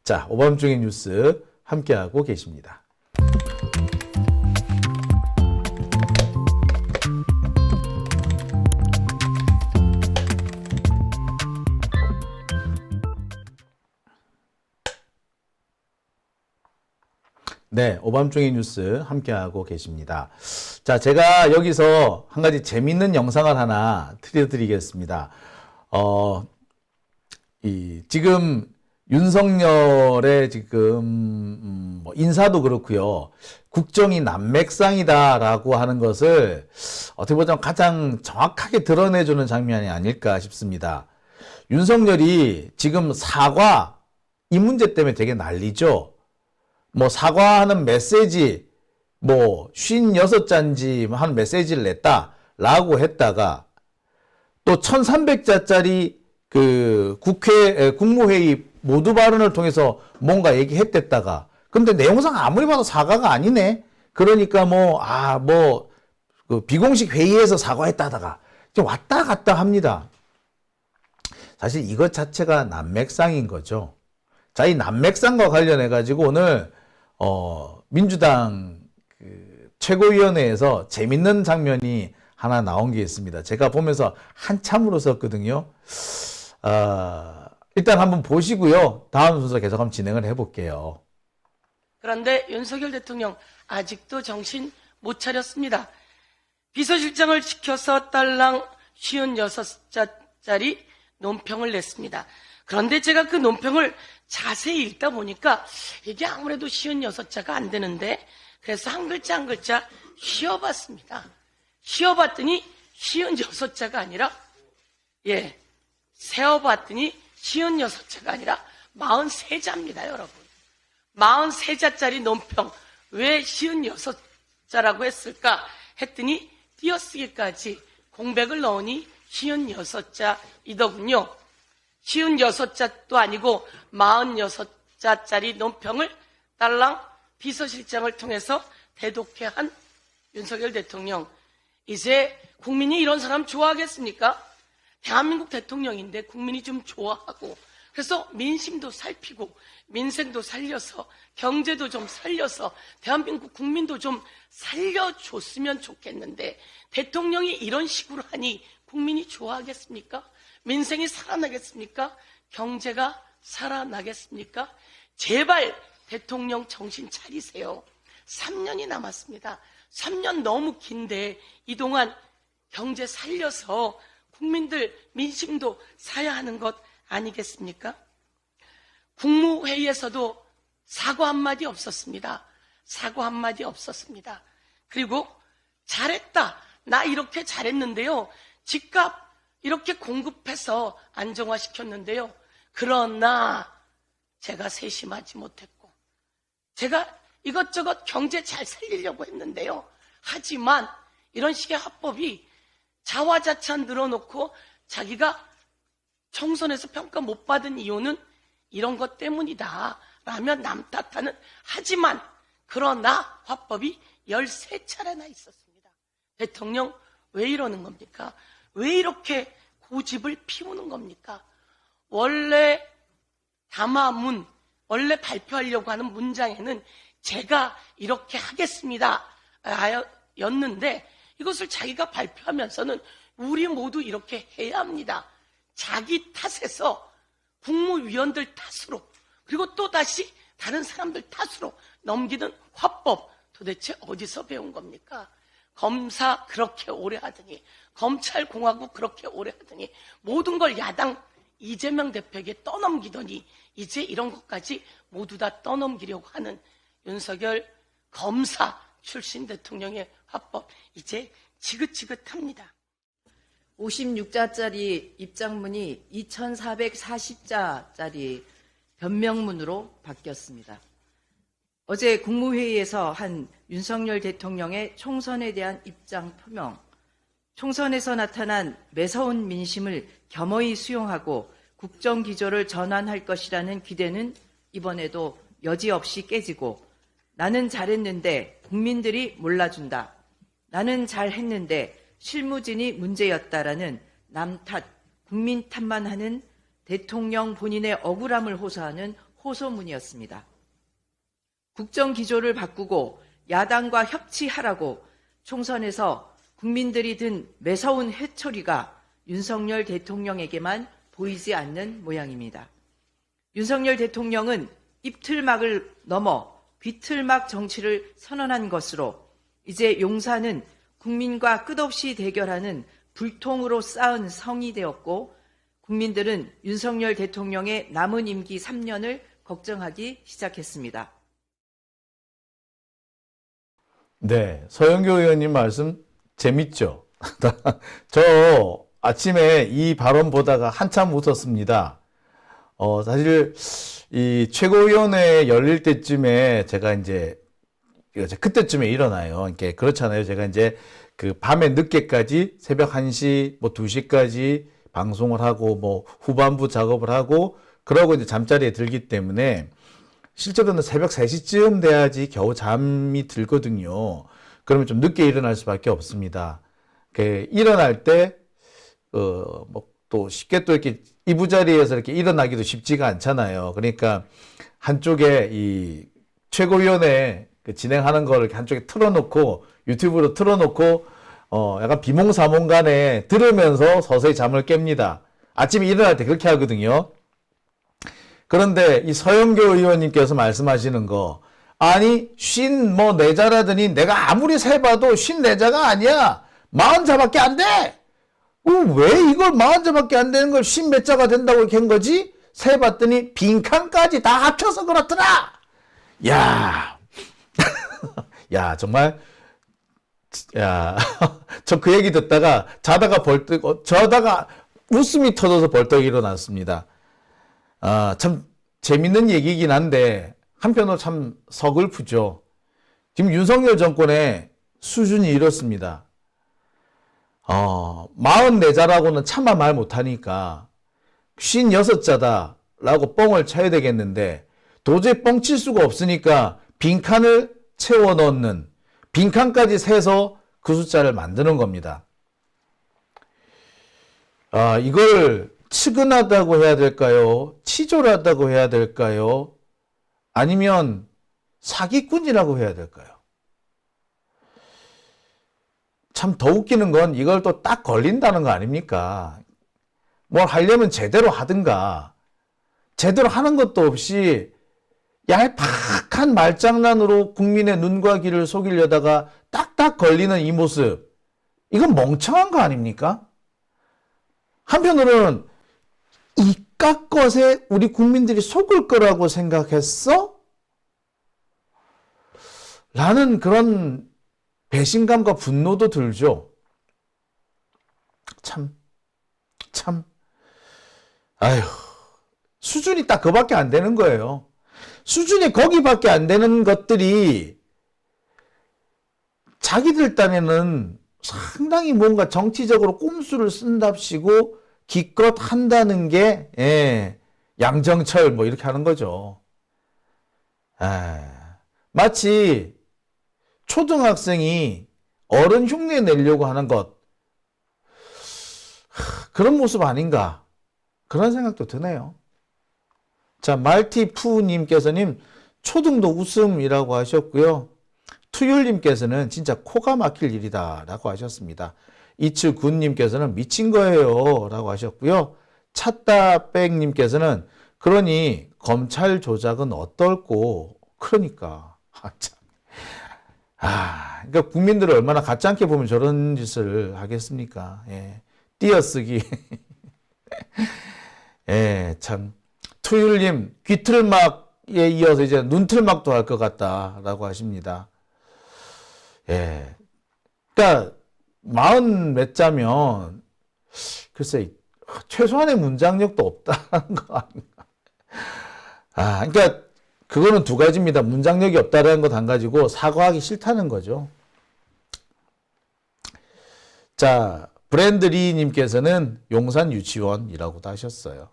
자, 오밤중의 뉴스 함께하고 계십니다. 네, 오밤중의 뉴스 함께하고 계십니다. 자, 제가 여기서 한 가지 재밌는 영상을 하나 틀어드리겠습니다. 지금 윤석열의 지금 인사도 그렇고요. 국정이 난맥상이다라고 하는 것을 어떻게 보자면 가장 정확하게 드러내주는 장면이 아닐까 싶습니다. 윤석열이 지금 사과 이 문제 때문에 되게 난리죠. 뭐 사과하는 메시지 뭐 56자인지 하는 메시지를 냈다라고 했다가 또 1300자짜리 그 국무회의 모두 발언을 통해서 뭔가 얘기했댔다가 근데 내용상 아무리 봐도 사과가 아니네. 그러니까 그 비공식 회의에서 사과했다다가 좀 왔다 갔다 합니다. 사실 이것 자체가 난맥상인 거죠. 자, 이 난맥상과 관련해 가지고 오늘 민주당 최고위원회에서 재밌는 장면이 하나 나온 게 있습니다. 제가 보면서 한참을 웃었거든요. 일단 한번 보시고요. 다음 순서 계속 한번 진행을 해볼게요. 그런데 윤석열 대통령 아직도 정신 못 차렸습니다. 비서실장을 지켜서 딸랑 56자짜리 논평을 냈습니다. 그런데 제가 그 논평을 자세히 읽다 보니까 이게 아무래도 56자가 안 되는데 그래서 한 글자 한 글자 쉬어봤습니다. 쉬어봤더니 56자가 아니라 세어봤더니 56자가 아니라 43자입니다, 여러분. 43자짜리 논평 왜 56자라고 했을까 했더니 띄어쓰기까지 공백을 넣으니 56자이더군요. 56자도 아니고 46자짜리 논평을 딸랑 비서실장을 통해서 대독해 한 윤석열 대통령. 이제 국민이 이런 사람 좋아하겠습니까? 대한민국 대통령인데 국민이 좀 좋아하고 그래서 민심도 살피고 민생도 살려서 경제도 좀 살려서 대한민국 국민도 좀 살려줬으면 좋겠는데 대통령이 이런 식으로 하니 국민이 좋아하겠습니까? 민생이 살아나겠습니까? 경제가 살아나겠습니까? 제발 대통령 정신 차리세요. 3년이 남았습니다. 3년 너무 긴데 이동안 경제 살려서 국민들 민심도 사야 하는 것 아니겠습니까? 국무회의에서도 사과 한마디 없었습니다. 사과 한마디 없었습니다. 그리고 잘했다. 나 이렇게 잘했는데요. 집값 이렇게 공급해서 안정화시켰는데요. 그러나 제가 세심하지 못했고 제가 이것저것 경제 잘 살리려고 했는데요. 하지만 이런 식의 합법이 자화자찬 늘어놓고 자기가 총선에서 평가 못 받은 이유는 이런 것 때문이다 라면 남 탓하는 하지만 그러나 화법이 13차례나 있었습니다. 대통령 왜 이러는 겁니까? 왜 이렇게 고집을 피우는 겁니까? 원래 담화문, 원래 발표하려고 하는 문장에는 제가 이렇게 하겠습니다 였는데 이것을 자기가 발표하면서는 우리 모두 이렇게 해야 합니다. 자기 탓에서 국무위원들 탓으로 그리고 또다시 다른 사람들 탓으로 넘기는 화법 도대체 어디서 배운 겁니까? 검사 그렇게 오래 하더니 검찰공화국 그렇게 오래 하더니 모든 걸 야당 이재명 대표에게 떠넘기더니 이제 이런 것까지 모두 다 떠넘기려고 하는 윤석열 검사 출신 대통령의 화법 이제 지긋지긋합니다. 56자짜리 입장문이 2440자짜리 변명문으로 바뀌었습니다. 어제 국무회의에서 한 윤석열 대통령의 총선에 대한 입장 표명, 총선에서 나타난 매서운 민심을 겸허히 수용하고 국정기조를 전환할 것이라는 기대는 이번에도 여지없이 깨지고 나는 잘했는데 국민들이 몰라준다. 나는 잘했는데 실무진이 문제였다라는 남 탓, 국민 탓만 하는 대통령 본인의 억울함을 호소하는 호소문이었습니다. 국정 기조를 바꾸고 야당과 협치하라고 총선에서 국민들이 든 매서운 회초리가 윤석열 대통령에게만 보이지 않는 모양입니다. 윤석열 대통령은 입틀막을 넘어 귀틀막 정치를 선언한 것으로 이제 용산은 국민과 끝없이 대결하는 불통으로 쌓은 성이 되었고 국민들은 윤석열 대통령의 남은 임기 3년을 걱정하기 시작했습니다. 네, 서영교 의원님 말씀 재밌죠? 저 아침에 이 발언 보다가 한참 웃었습니다. 사실 이 최고위원회 열릴 때쯤에 제가 이제 그때쯤에 일어나요. 이렇게 그렇잖아요. 제가 이제 그 밤에 늦게까지 새벽 1시, 뭐 2시까지 방송을 하고 뭐 후반부 작업을 하고 그러고 이제 잠자리에 들기 때문에 실제로는 새벽 3시쯤 돼야지 겨우 잠이 들거든요. 그러면 좀 늦게 일어날 수밖에 없습니다. 일어날 때, 뭐 또 쉽게 또 이렇게 이부자리에서 이렇게 일어나기도 쉽지가 않잖아요. 그러니까 한쪽에 이 최고위원회 진행하는 거를 한쪽에 틀어놓고 유튜브로 틀어놓고 약간 비몽사몽간에 들으면서 서서히 잠을 깹니다. 아침에 일어날 때 그렇게 하거든요. 그런데 이 서영교 의원님께서 말씀하시는 거, 아니 54자라더니 내가 아무리 세봐도 54자가 아니야. 40자밖에 안 돼. 왜 이걸 40자밖에 안 되는 걸 10몇 자가 된다고 이렇게 한 거지? 세봤더니 빈칸까지 다 합쳐서 그렇더라. 야, 야 정말, 야, 저 그 얘기 듣다가 자다가 웃음이 터져서 벌떡 일어났습니다. 참 재밌는 얘기이긴 한데 한편으로 참 서글프죠. 지금 윤석열 정권의 수준이 이렇습니다. 44자라고는 차마 말 못하니까 56자다라고 뻥을 쳐야 되겠는데 도저히 뻥칠 수가 없으니까 빈칸을 채워 넣는, 빈칸까지 세서 그 숫자를 만드는 겁니다. 이걸 측은하다고 해야 될까요? 치졸하다고 해야 될까요? 아니면 사기꾼이라고 해야 될까요? 참 더 웃기는 건 이걸 또 딱 걸린다는 거 아닙니까? 뭘 하려면 제대로 하든가, 제대로 하는 것도 없이 얄팍한 말장난으로 국민의 눈과 귀를 속이려다가 딱딱 걸리는 이 모습, 이건 멍청한 거 아닙니까? 한편으로는 이깟 것에 우리 국민들이 속을 거라고 생각했어? 라는 그런 배신감과 분노도 들죠. 아휴, 수준이 딱 그밖에 안 되는 거예요. 수준이 거기밖에 안 되는 것들이 자기들 딴에는 상당히 뭔가 정치적으로 꼼수를 쓴답시고 기껏 한다는 게, 양정철 뭐 이렇게 하는 거죠. 마치 초등학생이 어른 흉내 내려고 하는 것, 그런 모습 아닌가, 그런 생각도 드네요. 자, 말티푸님께서는 초등도 웃음이라고 하셨고요. 투율님께서는 진짜 코가 막힐 일이다 라고 하셨습니다. 이츠군님께서는 미친 거예요 라고 하셨고요. 찻다백님께서는 그러니 검찰 조작은 어떨꼬. 그러니까 그러니까 국민들을 얼마나 가짜않게 보면 저런 짓을 하겠습니까? 띄어쓰기. 참. 투율님, 귀틀막에 이어서 이제 눈틀막도 할 것 같다라고 하십니다. 그러니까 40몇 자면 글쎄 최소한의 문장력도 없다는 거 아닌가. 그러니까 그거는 두 가지입니다. 문장력이 없다는 것 한 가지고 사과하기 싫다는 거죠. 자, 브랜드리님께서는 용산 유치원이라고도 하셨어요.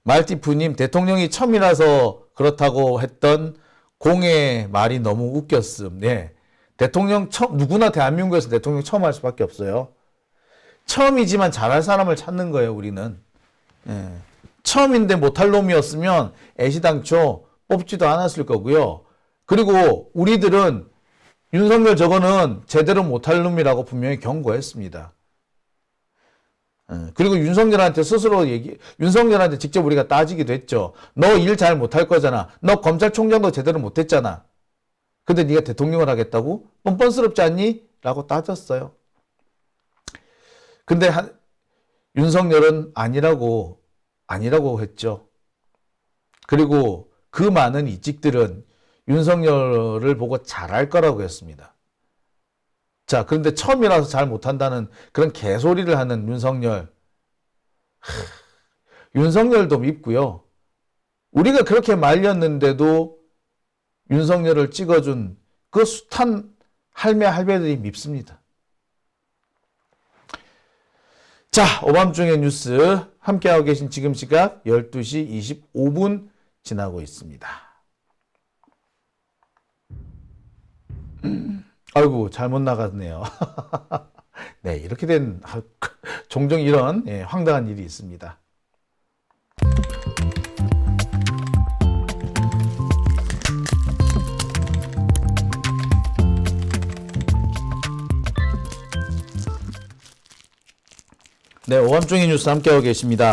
말티프님, 대통령이 처음이라서 그렇다고 했던 공의 말이 너무 웃겼음. 네. 대통령 누구나 대한민국에서 대통령 처음 할 수밖에 없어요. 처음이지만 잘할 사람을 찾는 거예요, 우리는. 예. 처음인데 못할 놈이었으면 애시당초 뽑지도 않았을 거고요. 그리고 우리들은 윤석열 저거는 제대로 못할 놈이라고 분명히 경고했습니다. 그리고 윤석열한테 윤석열한테 직접 우리가 따지기도 했죠. 너 일 잘 못할 거잖아. 너 검찰총장도 제대로 못했잖아. 근데 네가 대통령을 하겠다고? 뻔뻔스럽지 않니? 라고 따졌어요. 근데 윤석열은 아니라고 했죠. 그리고 그 많은 이직들은 윤석열을 보고 잘할 거라고 했습니다. 자, 그런데 처음이라서 잘 못한다는 그런 개소리를 하는 윤석열. 윤석열도 밉고요. 우리가 그렇게 말렸는데도 윤석열을 찍어준 그 숱한 할매 할배들이 밉습니다. 자, 오밤중의 뉴스 함께하고 계신 지금 시각 12시 25분 지나고 있습니다. 아이고, 잘못 나갔네요. 네, 이렇게 된 종종 이런 황당한 일이 있습니다. 네, 오밤중의 뉴스 함께하고 계십니다.